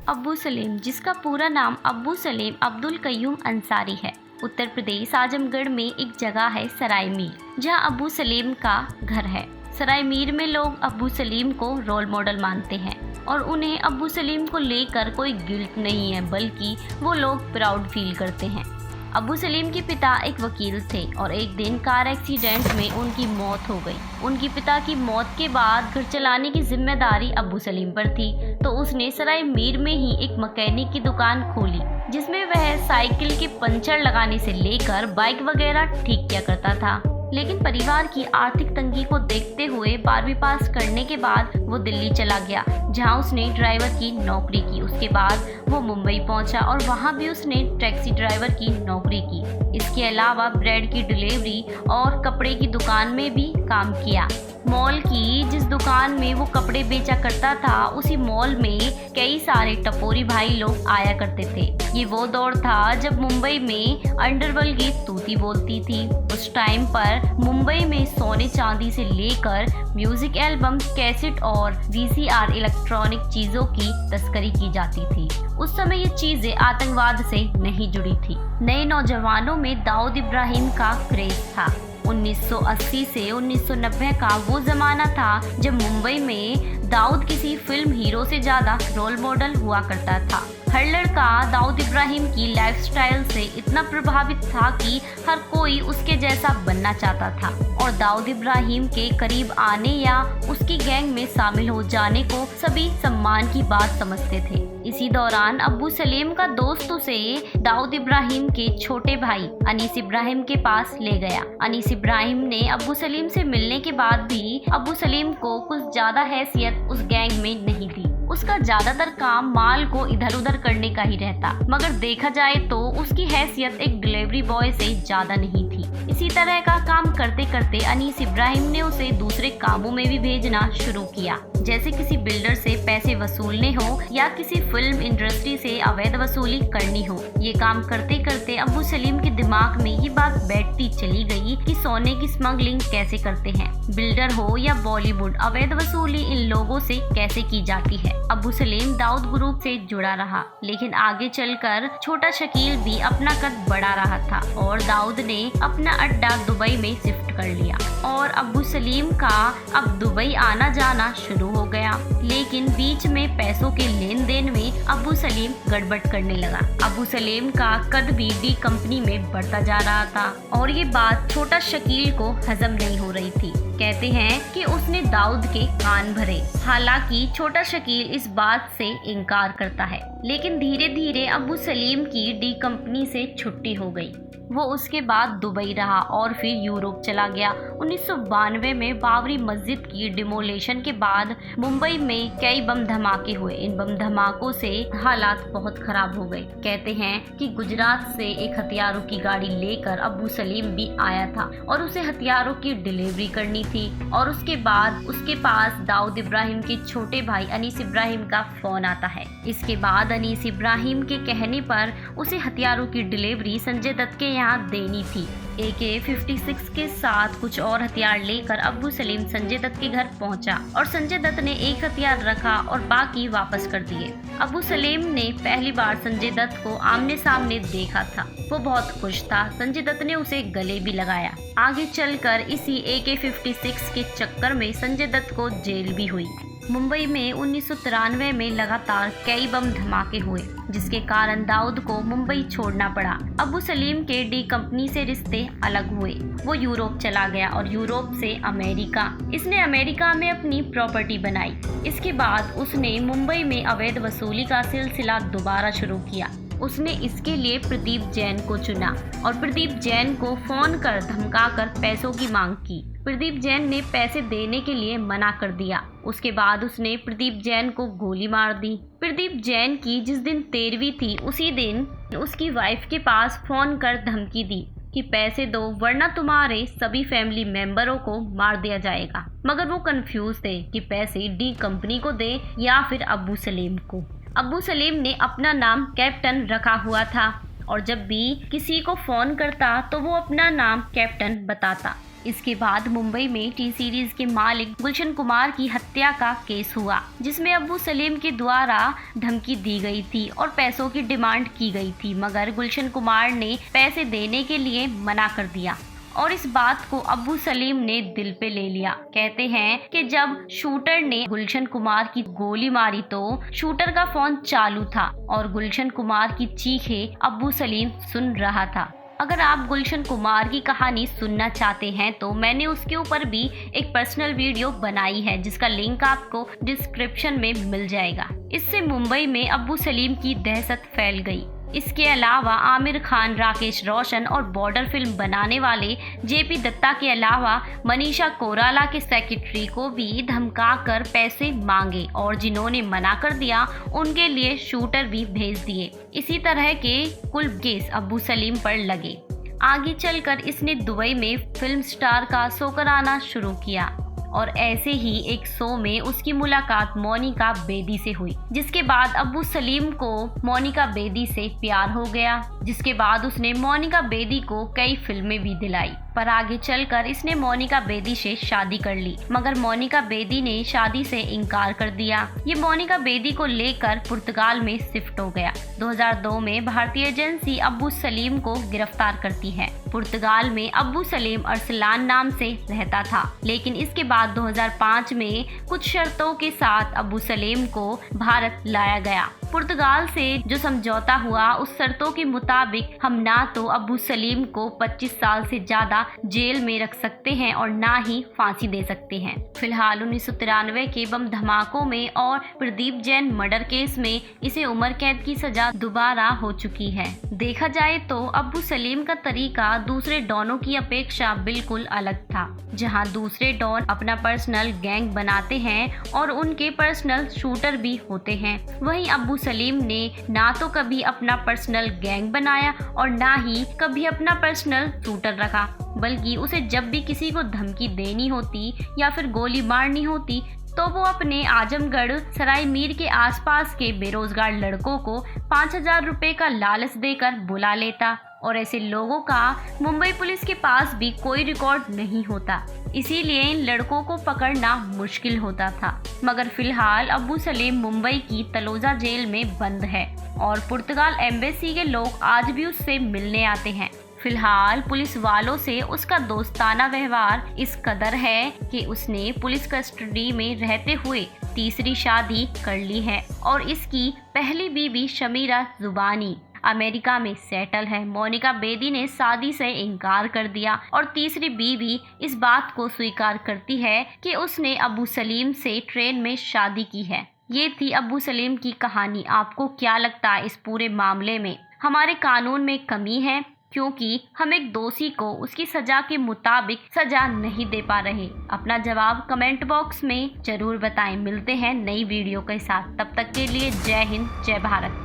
अब्बू सलीम, जिसका पूरा नाम अब्बू सलीम अब्दुल कयूम अंसारी है, उत्तर प्रदेश आजमगढ़ में एक जगह है सराय मीर, जहां अब्बू सलीम का घर है। सराय मीर में लोग अब्बू सलीम को रोल मॉडल मानते हैं और उन्हें अब्बू सलीम को लेकर कोई गिल्ट नहीं है, बल्कि वो लोग प्राउड फील करते हैं। अब्बू सलीम के पिता एक वकील थे और एक दिन कार एक्सीडेंट में उनकी मौत हो गई। उनके पिता की मौत के बाद घर चलाने की जिम्मेदारी अब्बू सलीम पर थी, तो उसने सराय मीर में ही एक मैकेनिक की दुकान खोली, जिसमें वह साइकिल के पंचर लगाने से लेकर बाइक वगैरह ठीक किया करता था। लेकिन परिवार की आर्थिक तंगी को देखते हुए 12वीं पास करने के बाद वो दिल्ली चला गया, जहां उसने ड्राइवर की नौकरी की। उसके बाद वो मुंबई पहुंचा और वहां भी उसने टैक्सी ड्राइवर की नौकरी की। इसके अलावा ब्रेड की डिलीवरी और कपड़े की दुकान में भी काम किया। मॉल की जिस दुकान में वो कपड़े बेचा करता था, उसी मॉल में कई सारे टपोरी भाई लोग आया करते थे। ये वो दौर था जब मुंबई में अंडरवर्ल्ड की तूती बोलती थी। उस टाइम पर मुंबई में सोने चांदी से लेकर म्यूजिक एल्बम, कैसेट और वीसीआर इलेक्ट्रॉनिक चीजों की तस्करी की जाती थी। उस समय ये चीजें आतंकवाद से नहीं जुड़ी थी। नए नौजवानों में दाऊद इब्राहिम का क्रेज था। 1980 से 1990 का वो जमाना था जब मुंबई में दाऊद किसी फिल्म हीरो से ज्यादा रोल मॉडल हुआ करता था। हर लड़का दाऊद इब्राहिम की लाइफस्टाइल से इतना प्रभावित था कि हर कोई उसके जैसा बनना चाहता था और दाऊद इब्राहिम के करीब आने या उसकी गैंग में शामिल हो जाने को सभी सम्मान की बात समझते थे। इसी दौरान अब्बू सलीम का दोस्त उसे दाऊद इब्राहिम के छोटे भाई अनीस इब्राहिम के पास ले गया। अनीस इब्राहिम ने अब्बू सलीम से मिलने के बाद भी अब्बू सलीम को कुछ ज्यादा हैसियत उस गैंग में नहीं दी। उसका ज्यादातर काम माल को इधर उधर करने का ही रहता, मगर देखा जाए तो उसकी हैसियत एक डिलीवरी बॉय से ज्यादा नहीं थी। इसी तरह का काम करते करते अनीस इब्राहिम ने उसे दूसरे कामों में भी भेजना शुरू किया, जैसे किसी बिल्डर से पैसे वसूलने हो या किसी फिल्म इंडस्ट्री से अवैध वसूली करनी हो। ये काम करते करते अब्बू सलीम के दिमाग में ये बात बैठती चली गई कि सोने की स्मगलिंग कैसे करते हैं, बिल्डर हो या बॉलीवुड, अवैध वसूली इन लोगों से कैसे की जाती है। अब्बू सलीम दाऊद ग्रुप से जुड़ा रहा, लेकिन आगे चलकर छोटा शकील भी अपना कद बढ़ा रहा था और दाऊद ने अपना अड्डा दुबई में शिफ्ट कर लिया और अब्बू सलीम का अब दुबई आना जाना शुरू हो गया। लेकिन बीच में पैसों के लेन देन में अब्बू सलीम गड़बड़ करने लगा। अब्बू सलीम का कद भी डी कंपनी में बढ़ता जा रहा था और ये बात छोटा शकील को हजम नहीं हो रही थी। कहते हैं कि उसने दाऊद के कान भरे। हालांकि छोटा शकील इस बात से इनकार करता है, लेकिन धीरे धीरे अब्बू सलीम की डी कंपनी से छुट्टी हो गई। वो उसके बाद दुबई रहा और फिर यूरोप चला गया। 1992 में बाबरी मस्जिद की डिमोलेशन के बाद मुंबई में कई बम धमाके हुए। इन बम धमाकों से हालात बहुत खराब हो गए। कहते हैं कि गुजरात से एक हथियारों की गाड़ी लेकर अब्बू सलीम भी आया था और उसे हथियारों की डिलीवरी करनी थी और उसके बाद उसके पास दाऊद इब्राहिम के छोटे भाई अनीस इब्राहिम का फोन आता है। इसके बाद अनीस इब्राहिम के कहने पर उसे हथियारों की डिलीवरी संजय दत्त के यहाँ देनी थी। AK-56 के साथ कुछ और हथियार लेकर अब्बू सलीम संजय दत्त के घर पहुंचा और संजय दत्त ने एक हथियार रखा और बाकी वापस कर दिए। अब्बू सलीम ने पहली बार संजय दत्त को आमने सामने देखा था। वो बहुत खुश था। संजय दत्त ने उसे गले भी लगाया। आगे चलकर इसी AK-56 के चक्कर में संजय दत्त को जेल भी हुई। मुंबई में 1993 में लगातार कई बम धमाके हुए, जिसके कारण दाऊद को मुंबई छोड़ना पड़ा। अब्बू सलीम के डी कंपनी से रिश्ते अलग हुए। वो यूरोप चला गया और यूरोप से अमेरिका। इसने अमेरिका में अपनी प्रॉपर्टी बनाई। इसके बाद उसने मुंबई में अवैध वसूली का सिलसिला दोबारा शुरू किया। उसने इसके लिए प्रदीप जैन को चुना और प्रदीप जैन को फोन कर धमकाकर पैसों की मांग की। प्रदीप जैन ने पैसे देने के लिए मना कर दिया। उसके बाद उसने प्रदीप जैन को गोली मार दी। प्रदीप जैन की जिस दिन 13वीं थी, उसी दिन उसकी वाइफ के पास फोन कर धमकी दी कि पैसे दो वरना तुम्हारे सभी फैमिली मेंबरों को मार दिया जाएगा। मगर वो कंफ्यूज थे कि पैसे डी कंपनी को दे या फिर अब्बू सलीम को। अब्बू सलीम ने अपना नाम कैप्टन रखा हुआ था और जब भी किसी को फोन करता तो वो अपना नाम कैप्टन बताता। इसके बाद मुंबई में टी सीरीज के मालिक गुलशन कुमार की हत्या का केस हुआ, जिसमें अब्बू सलीम के द्वारा धमकी दी गई थी और पैसों की डिमांड की गई थी, मगर गुलशन कुमार ने पैसे देने के लिए मना कर दिया और इस बात को अब्बू सलीम ने दिल पे ले लिया। कहते हैं कि जब शूटर ने गुलशन कुमार की गोली मारी तो शूटर का फोन चालू था और गुलशन कुमार की चीखें अब्बू सलीम सुन रहा था। अगर आप गुलशन कुमार की कहानी सुनना चाहते हैं तो मैंने उसके ऊपर भी एक पर्सनल वीडियो बनाई है, जिसका लिंक आपको डिस्क्रिप्शन में मिल जाएगा। इससे मुंबई में अब्बू सलीम की दहशत फैल गई। इसके अलावा आमिर खान, राकेश रोशन और बॉर्डर फिल्म बनाने वाले जेपी दत्ता के अलावा मनीषा कोइराला के सेक्रेटरी को भी धमकाकर पैसे मांगे और जिन्होंने मना कर दिया उनके लिए शूटर भी भेज दिए। इसी तरह के कुल केस अब्बू सलीम पर लगे। आगे चलकर इसने दुबई में फिल्म स्टार का शो कराना शुरू किया और ऐसे ही एक शो में उसकी मुलाकात मोनिका बेदी से हुई, जिसके बाद अब्बू सलीम को मोनिका बेदी से प्यार हो गया, जिसके बाद उसने मोनिका बेदी को कई फिल्में भी दिलाई। पर आगे चलकर इसने मोनिका बेदी से शादी कर ली, मगर मोनिका बेदी ने शादी से इनकार कर दिया। ये मोनिका बेदी को लेकर पुर्तगाल में शिफ्ट हो गया। 2002 में भारतीय एजेंसी अब्बू सलीम को गिरफ्तार करती है। पुर्तगाल में अब्बू सलीम अरसलान नाम से रहता था, लेकिन इसके बाद 2005 में कुछ शर्तों के साथ अब्बू सलीम को भारत लाया गया। पुर्तगाल से जो समझौता हुआ उस शर्तों के मुताबिक हम ना तो अब्बू सलीम को 25 साल से ज्यादा जेल में रख सकते हैं और ना ही फांसी दे सकते हैं। फिलहाल 1993 के बम धमाकों में और प्रदीप जैन मर्डर केस में इसे उम्र कैद की सजा दोबारा हो चुकी है। देखा जाए तो अब्बू सलीम का तरीका दूसरे डॉनों की अपेक्षा बिल्कुल अलग था, जहां दूसरे डॉन अपना पर्सनल गैंग बनाते हैं और उनके पर्सनल शूटर भी होते हैं। वहीं अब्बू सलीम ने ना तो कभी अपना पर्सनल गैंग बनाया और ना ही कभी अपना पर्सनल शूटर रखा, बल्कि उसे जब भी किसी को धमकी देनी होती या फिर गोली मारनी होती तो वो अपने आजमगढ़ सराय मीर के आसपास के बेरोजगार लड़कों को 5,000 रुपए का लालच देकर बुला लेता और ऐसे लोगों का मुंबई पुलिस के पास भी कोई रिकॉर्ड नहीं होता, इसीलिए इन लड़कों को पकड़ना मुश्किल होता था। मगर फिलहाल अब्बू सलीम मुंबई की तलोजा जेल में बंद है और पुर्तगाल एम्बेसी के लोग आज भी उससे मिलने आते हैं। फिलहाल पुलिस वालों से उसका दोस्ताना व्यवहार इस कदर है कि उसने पुलिस कस्टडी में रहते हुए तीसरी शादी कर ली है और इसकी पहली बीवी शमीरा जुबानी अमेरिका में सेटल है। मोनिका बेदी ने शादी से इनकार कर दिया और तीसरी बीवी इस बात को स्वीकार करती है कि उसने अब्बू सलीम से ट्रेन में शादी की है। ये थी अब्बू सलीम की कहानी। आपको क्या लगता है इस पूरे मामले में? हमारे कानून में कमी है क्योंकि हम एक दोषी को उसकी सजा के मुताबिक सजा नहीं दे पा रहे। अपना जवाब कमेंट बॉक्स में जरूर बताएं। मिलते हैं नई वीडियो के साथ, तब तक के लिए जय हिंद, जय भारत।